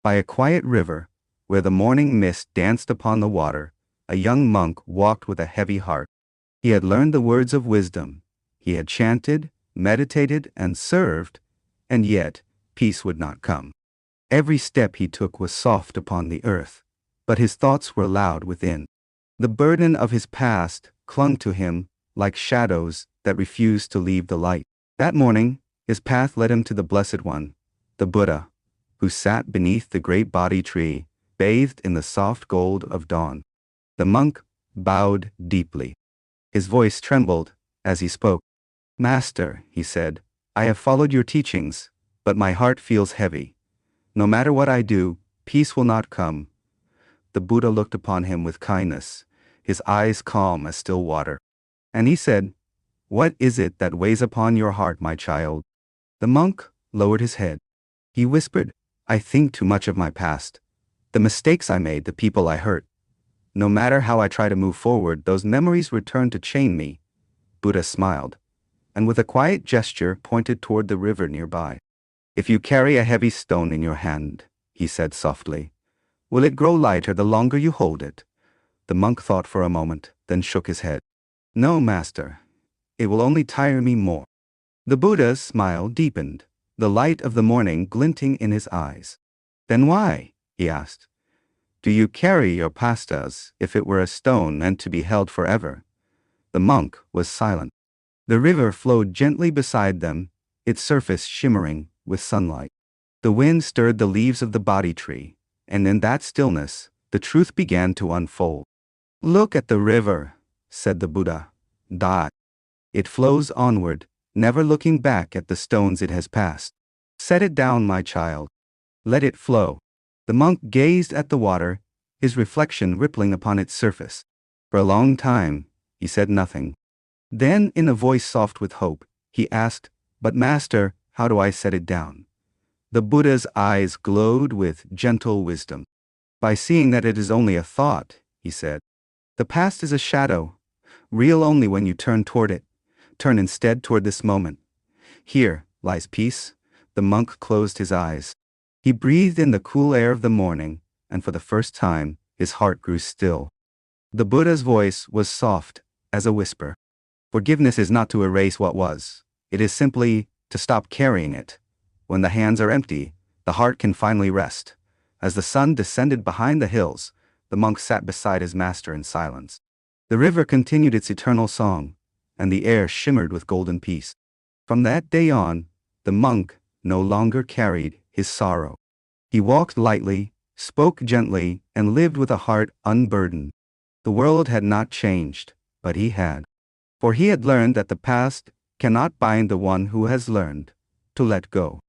By a quiet river, where the morning mist danced upon the water, a young monk walked with a heavy heart. He had learned the words of wisdom. He had chanted, meditated, and served, and yet peace would not come. Every step he took was soft upon the earth, but his thoughts were loud within. The burden of his past clung to him like shadows that refused to leave the light. That morning, his path led him to the Blessed One, the Buddha, who sat beneath the great Bodhi tree, bathed in the soft gold of dawn. The monk bowed deeply. His voice trembled as he spoke. "Master," he said, "I have followed your teachings, but my heart feels heavy. No matter what I do, peace will not come." The Buddha looked upon him with kindness, his eyes calm as still water. And he said, "What is it that weighs upon your heart, my child?" The monk lowered his head. He whispered, "I think too much of my past. The mistakes I made, the people I hurt. No matter how I try to move forward, those memories return to chain me." Buddha smiled, and with a quiet gesture pointed toward the river nearby. "If you carry a heavy stone in your hand," he said softly, "will it grow lighter the longer you hold it?" The monk thought for a moment, then shook his head. "No, master. It will only tire me more." The Buddha's smile deepened, the light of the morning glinting in his eyes. "Then why," he asked, "do you carry your past as if it were a stone meant to be held forever?" The monk was silent. The river flowed gently beside them, its surface shimmering with sunlight. The wind stirred the leaves of the Bodhi tree, and in that stillness, the truth began to unfold. "Look at the river," said the Buddha. "It flows onward, never looking back at the stones it has passed. Set it down, my child. Let it flow." The monk gazed at the water, his reflection rippling upon its surface. For a long time, he said nothing. Then, in a voice soft with hope, he asked, "But master, how do I set it down?" The Buddha's eyes glowed with gentle wisdom. "By seeing that it is only a thought," he said. "The past is a shadow, real only when you turn toward it. Turn instead toward this moment. Here lies peace." The monk closed his eyes. He breathed in the cool air of the morning, and for the first time, his heart grew still. The Buddha's voice was soft as a whisper. "Forgiveness is not to erase what was. It is simply to stop carrying it. When the hands are empty, the heart can finally rest." As the sun descended behind the hills, the monk sat beside his master in silence. The river continued its eternal song, and the air shimmered with golden peace. From that day on, the monk no longer carried his sorrow. He walked lightly, spoke gently, and lived with a heart unburdened. The world had not changed, but he had. For he had learned that the past cannot bind the one who has learned to let go.